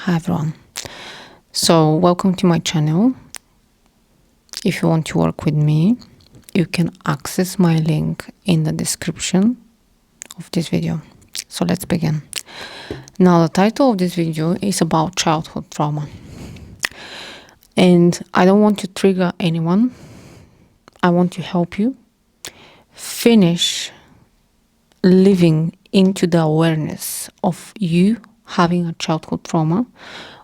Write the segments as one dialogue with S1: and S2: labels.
S1: Hi everyone. So welcome to my channel. If you want to work with me, you can access my link in the description of this video. So let's begin. Now the title of this video is about childhood trauma. And I don't want to trigger anyone. I want to help you finish living into the awareness of you having a childhood trauma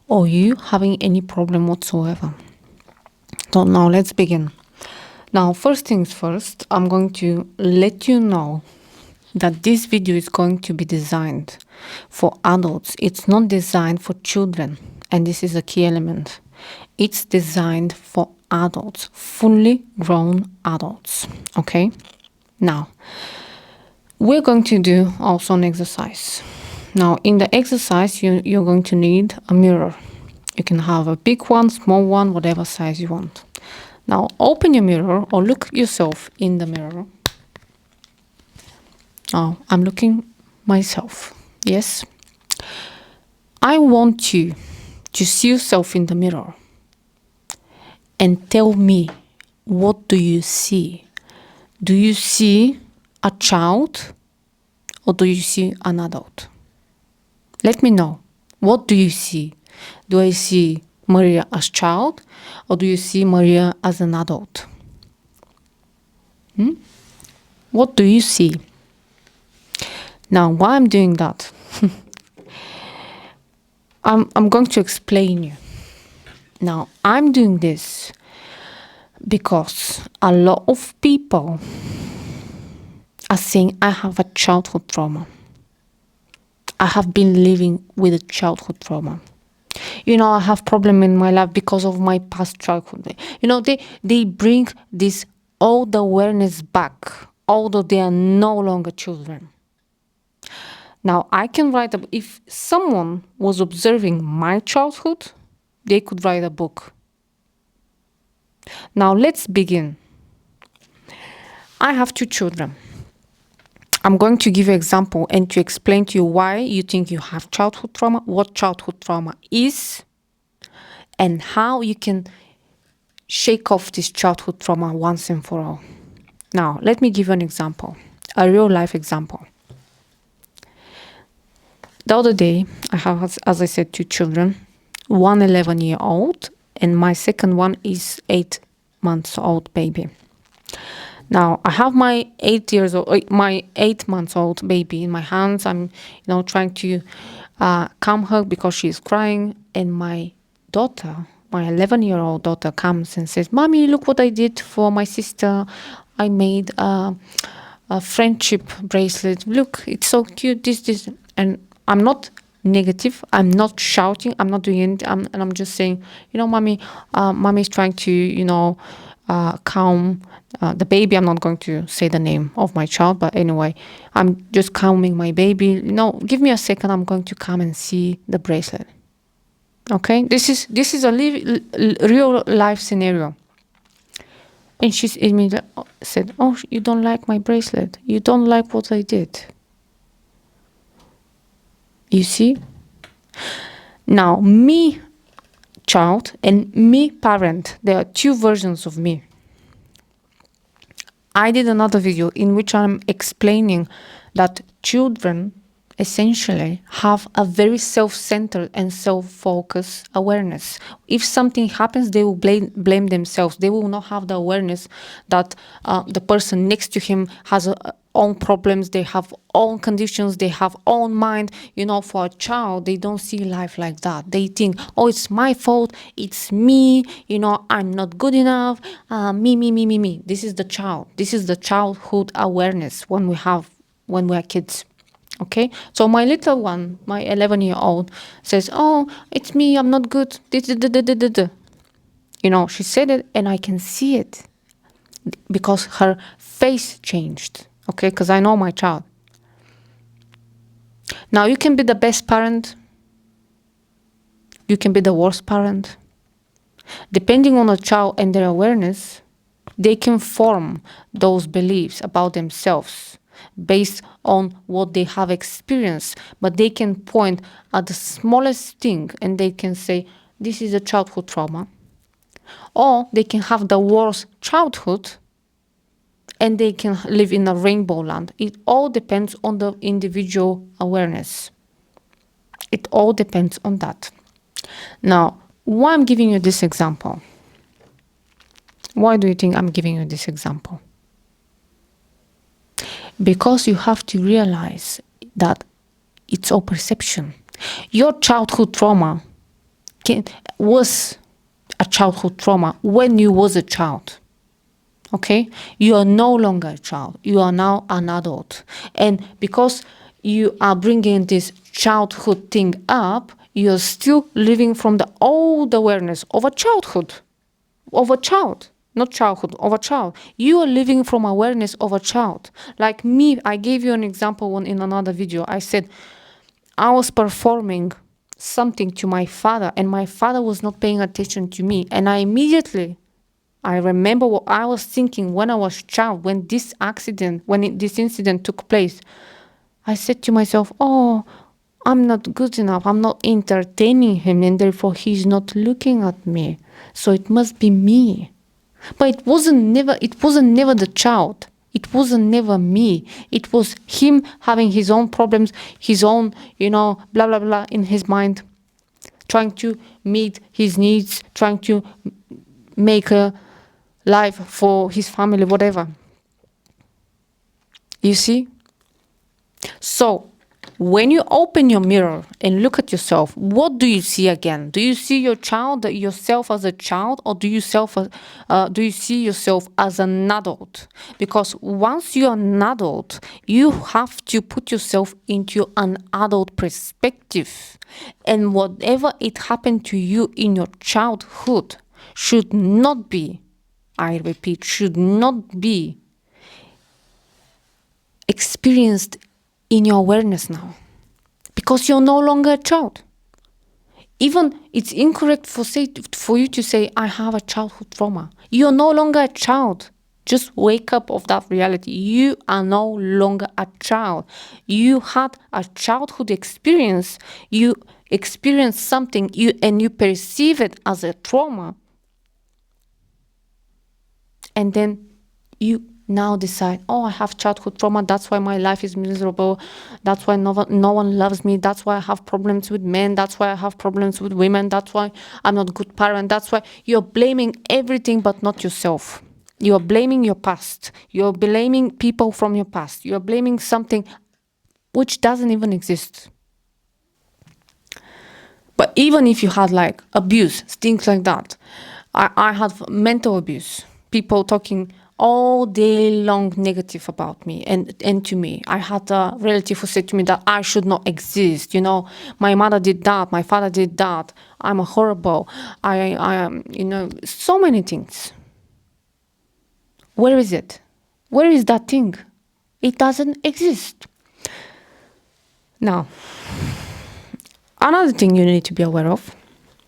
S1: or you having any problem whatsoever. So now let's begin. Now, first things first, I'm going to let you know that this video is going to be designed for adults. It's not designed for children. And this is a key element. It's designed for adults, fully grown adults. Okay? Now, we're going to do also an exercise. Now, in the exercise, you're going to need a mirror. You can have a big one, small one, whatever size you want. Now, open your mirror or look yourself in the mirror. Now, I'm looking myself. Yes. I want you to see yourself in the mirror and tell me, what do you see? Do you see a child or do you see an adult? Let me know. What do you see? Do I see Maria as child or do you see Maria as an adult? What do you see? Now, why I'm doing that? I'm going to explain you. Now, I'm doing this because a lot of people are saying I have a childhood trauma. I have been living with a childhood trauma. I have problem in my life because of my past childhood. They bring this old awareness back, although they are no longer children. Now, I can write if someone was observing my childhood, they could write a book. Now, let's begin. I have 2 children. I'm going to give you an example and to explain to you why you think you have childhood trauma, what childhood trauma is, and how you can shake off this childhood trauma once and for all. Now, let me give you an example, a real life example. The other day, I have, as I said, 2 children, one 11-year-old, and my second one is 8 months old baby. Now, I have my 8 months old baby in my hands. I'm, trying to calm her because she's crying. And my daughter, my 11-year-old daughter, comes and says, "Mommy, look what I did for my sister. I made a friendship bracelet. Look, it's so cute. This." And I'm not negative. I'm not shouting. I'm not doing it. And I'm just saying, Mommy, Mommy's trying to, calm the baby. I'm not going to say the name of my child, but anyway, I'm just calming my baby. Give me a second. I'm going to come and see the bracelet. Okay, this is a real life scenario. And she immediately said, "Oh, you don't like my bracelet. You don't like what I did." You see? Now, me child and me parent, there are 2 versions of me. I did another video in which I'm explaining that children essentially have a very self-centered and self-focused awareness. If something happens, they will blame themselves. They will not have the awareness that the person next to him has own problems, they have own conditions, they have own mind. For a child, they don't see life like that. They think, oh, it's my fault, it's me, I'm not good enough, me. This is the child. This is the childhood awareness when we are kids. Okay, so my little one, my 11-year-old, says, "Oh, it's me, I'm not good." She said it, and I can see it because her face changed. Okay, because I know my child. Now, you can be the best parent. You can be the worst parent. Depending on the child and their awareness, they can form those beliefs about themselves based on what they have experienced, but they can point at the smallest thing and they can say, this is a childhood trauma. Or they can have the worst childhood and they can live in a rainbow land. It all depends on the individual awareness. It all depends on that. Now, why I'm giving you this example? Why do you think I'm giving you this example? Because you have to realize that it's all perception. Your childhood trauma was a childhood trauma when you was a child. Okay? You are no longer a child. You are now an adult. And because you are bringing this childhood thing up, you're still living from the old awareness of a childhood, of a child. Not childhood, of a child. You are living from awareness of a child. Like me, I gave you an example in another video. I said, I was performing something to my father and my father was not paying attention to me. And I remember what I was thinking when I was a child, when this incident took place. I said to myself, oh, I'm not good enough. I'm not entertaining him and therefore he's not looking at me. So it must be me. But it wasn't never the child. It wasn't never me. It was him having his own problems, his own, blah, blah, blah in his mind, trying to meet his needs, trying to make a life for his family, whatever. You see? So, when you open your mirror and look at yourself, what do you see again? Do you see yourself as a child, or do you see yourself as an adult? Because once you're an adult, you have to put yourself into an adult perspective. And whatever it happened to you in your childhood should not be, I repeat, should not be experienced in your awareness now, because you're no longer a child. Even it's incorrect for you to say, I have a childhood trauma. You're no longer a child. Just wake up of that reality. You are no longer a child. You had a childhood experience. You experienced something and you perceive it as a trauma. And then you now decide, oh, I have childhood trauma. That's why my life is miserable. That's why no one loves me. That's why I have problems with men. That's why I have problems with women. That's why I'm not a good parent. That's why you're blaming everything but not yourself. You're blaming your past. You're blaming people from your past. You're blaming something which doesn't even exist. But even if you had like abuse, things like that. I had mental abuse. People talking all day long negative about me and to me. I had a relative who said to me that I should not exist. My mother did that. My father did that. I'm horrible. I am, so many things. Where is it? Where is that thing? It doesn't exist. Now, another thing you need to be aware of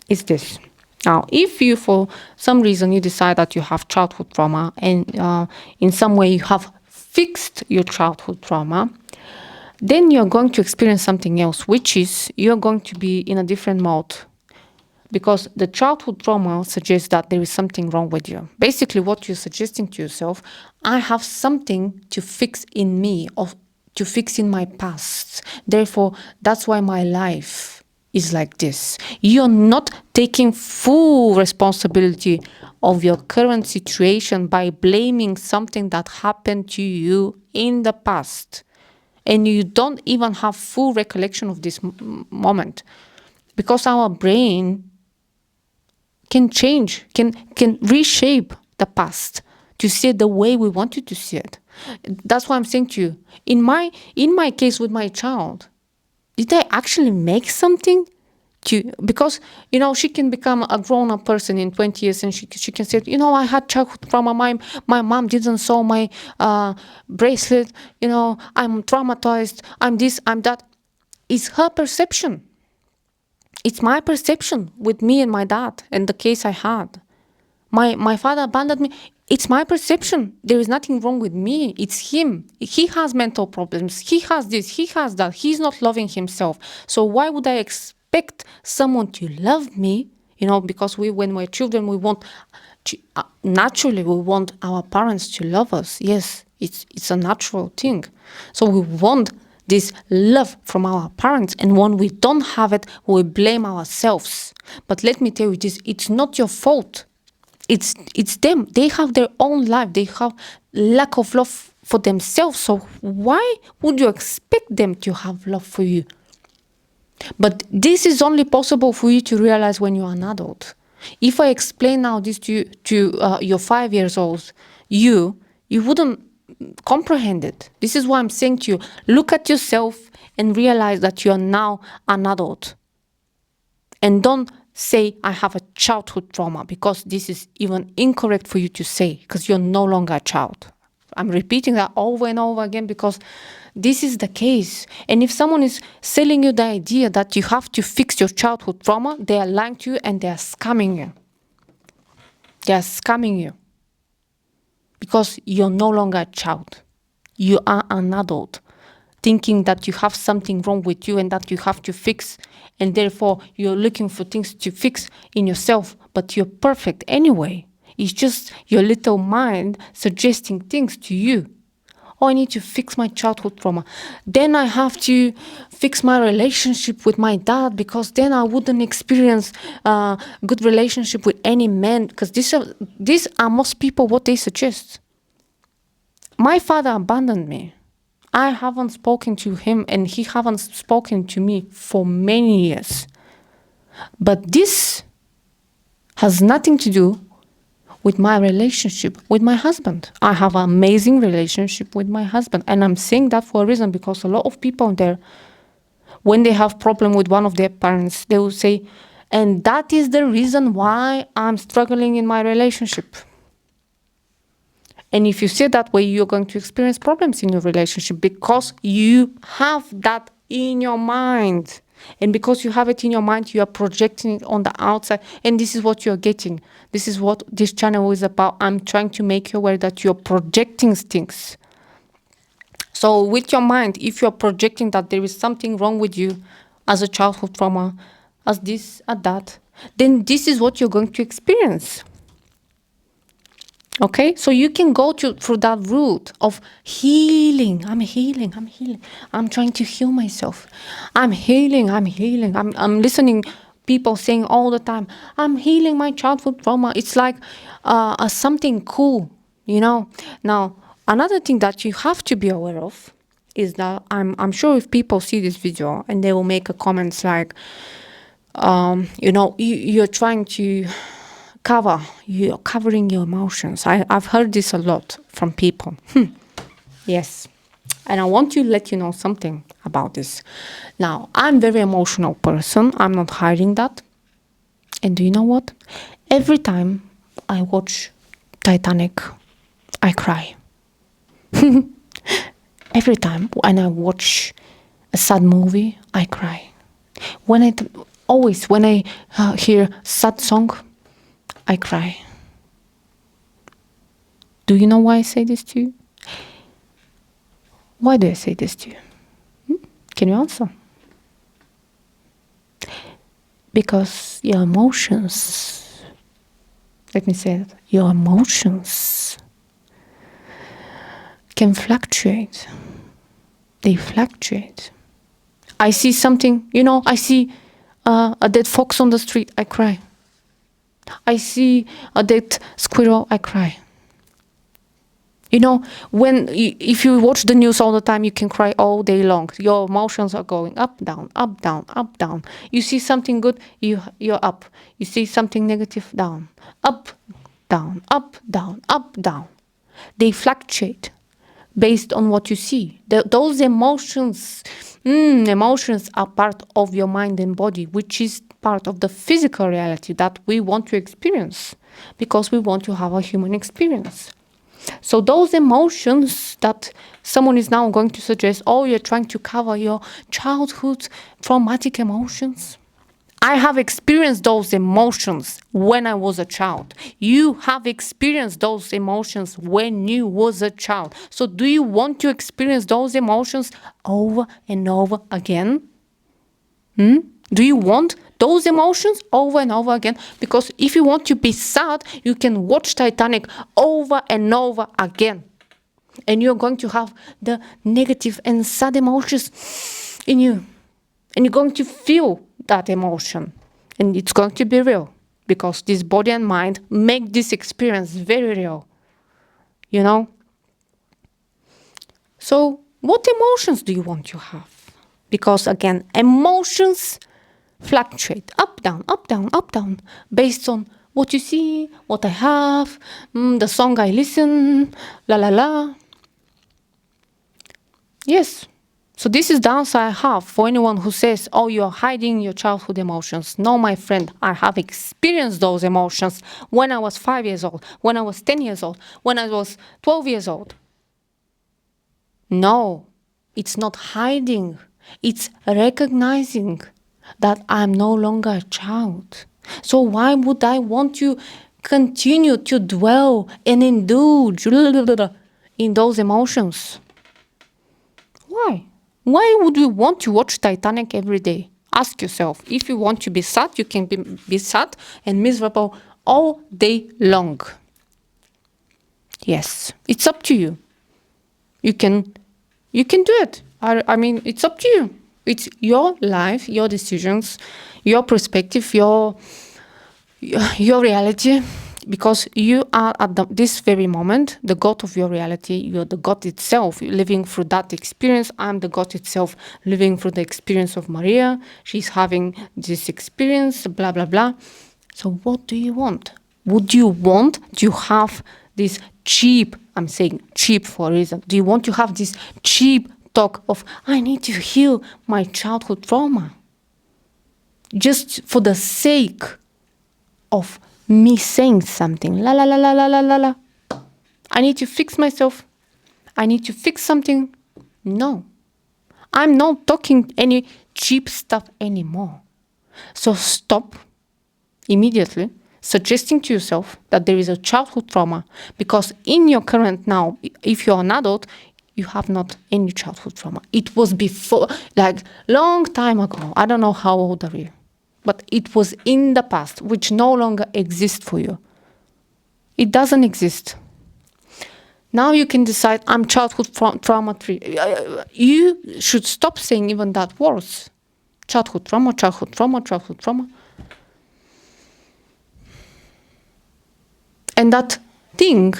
S1: is this. Now, if you, for some reason, you decide that you have childhood trauma and in some way you have fixed your childhood trauma, then you're going to experience something else, which is you're going to be in a different mode, because the childhood trauma suggests that there is something wrong with you. Basically, what you're suggesting to yourself, I have something to fix in me or to fix in my past. Therefore, that's why my life is like this. You're not taking full responsibility of your current situation by blaming something that happened to you in the past. And you don't even have full recollection of this moment, because our brain can change, can reshape the past to see it the way we wanted to see it. That's why I'm saying to you, in my case with my child, did I actually make something because she can become a grown-up person in 20 years and she can say, I had childhood trauma. My mom didn't sew my bracelet. I'm traumatized. I'm this, I'm that. It's her perception. It's my perception with me and my dad and the case I had. My father abandoned me. It's my perception. There is nothing wrong with me. It's him. He has mental problems. He has this. He has that. He's not loving himself. So why would I expect someone to love me? Because when we're children, we want naturally we want our parents to love us. Yes, it's a natural thing. So we want this love from our parents, and when we don't have it, we blame ourselves. But let me tell you this: it's not your fault. It's them. They have their own life. They have lack of love for themselves. So why would you expect them to have love for you? But this is only possible for you to realize when you are an adult. If I explain now this to your 5 years old, you wouldn't comprehend it. This is why I'm saying to you, look at yourself and realize that you are now an adult. And don't say, I have a childhood trauma, because this is even incorrect for you to say, because you're no longer a child. I'm repeating that over and over again because this is the case. And if someone is selling you the idea that you have to fix your childhood trauma, they are lying to you and they are scamming you. They are scamming you. Because you're no longer a child. You are an adult, thinking that you have something wrong with you and that you have to fix, and therefore you're looking for things to fix in yourself, but you're perfect anyway. It's just your little mind suggesting things to you. Oh, I need to fix my childhood trauma. Then I have to fix my relationship with my dad, because then I wouldn't experience a good relationship with any man, because these are most people what they suggest. My father abandoned me. I haven't spoken to him and he haven't spoken to me for many years. But this has nothing to do with my relationship with my husband. I have an amazing relationship with my husband. And I'm saying that for a reason, because a lot of people there, when they have problem with one of their parents, they will say, and that is the reason why I'm struggling in my relationship. And if you say that way, you're going to experience problems in your relationship, because you have that in your mind. And because you have it in your mind, you are projecting it on the outside. And this is what you're getting. This is what this channel is about. I'm trying to make you aware that you're projecting things. So with your mind, if you're projecting that there is something wrong with you as a childhood trauma, as this, as that, then this is what you're going to experience. Okay, so you can go through that route of healing. I'm healing. I'm trying to heal myself. I'm healing. I'm listening people saying all the time, I'm healing my childhood trauma. It's like something cool, Now, another thing that you have to be aware of is that I'm sure if people see this video and they will make a comments like, you're trying to you're covering your emotions. I've heard this a lot from people. Yes. And I want to let you know something about this. Now, I'm a very emotional person. I'm not hiding that. And do you know what? Every time I watch Titanic, I cry. Every time when I watch a sad movie, I cry. When I hear sad song, I cry. Do you know why I say this to you? Why do I say this to you? Can you answer? Because your emotions, let me say it, your emotions can fluctuate. They fluctuate. I see something, I see a dead fox on the street, I cry. I see a dead squirrel, I cry. If you watch the news all the time, you can cry all day long. Your emotions are going up, down, up, down, up, down. You see something good, you're up. You see something negative, down, up, down, up, down, up, down. They fluctuate based on what you see. Those emotions are part of your mind and body, which is part of the physical reality that we want to experience, because we want to have a human experience. So those emotions that someone is now going to suggest, you're trying to cover your childhood traumatic emotions. I have experienced those emotions when I was a child. You have experienced those emotions when you was a child. So do you want to experience those emotions over and over again? Do you want those emotions over and over again? Because if you want to be sad, you can watch Titanic over and over again. And you're going to have the negative and sad emotions in you. And you're going to feel that emotion. And it's going to be real. Because this body and mind make this experience very real. You know? So what emotions do you want to have? Because again, emotions fluctuate up, down, up, down, up, down, based on what you see, what I have, the song I listen, la la la. Yes. So this is the answer I have for anyone who says, oh, you're hiding your childhood emotions. No, my friend, I have experienced those emotions when I was 5 years old, when I was 10 years old, when I was 12 years old. No, it's not hiding. It's recognizing that I'm no longer a child. So why would I want to continue to dwell and indulge in those emotions? Why? Why would you want to watch Titanic every day? Ask yourself. If you want to be sad, you can be sad and miserable all day long. Yes, it's up to you. You can do it. I mean, it's up to you. It's your life, your decisions, your perspective, your reality, because you are at this very moment the God of your reality. You're the God itself, living through that experience. I'm the God itself, living through the experience of Maria. She's having this experience, blah, blah, blah. So what do you want? Would you want to have this cheap, I'm saying cheap for a reason, do you want to have this cheap talk of, I need to heal my childhood trauma, just for the sake of me saying something, la la la la la la la la, I need to fix myself, I need to fix something? No, I'm not talking any cheap stuff anymore. So stop immediately suggesting to yourself that there is a childhood trauma, because in your current now, if you're an adult, you have not any childhood trauma. It was before, like long time ago. I don't know how old are you, but it was in the past, which no longer exists for you. It doesn't exist. Now you can decide, I'm childhood trauma free. You should stop saying even that words. Childhood trauma, childhood trauma, childhood trauma. And that thing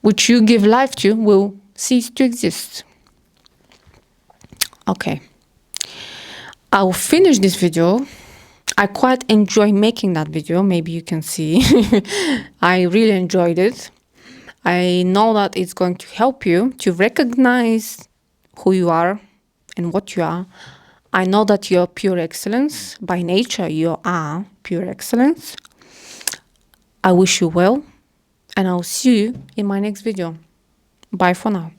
S1: which you give life to will cease to exist. Okay. I'll finish this video. I quite enjoy making that video. Maybe you can see. I really enjoyed it. I know that it's going to help you to recognize who you are and what you are. I know that you're pure excellence. By nature, you are pure excellence. I wish you well, and I'll see you in my next video. Bye for now.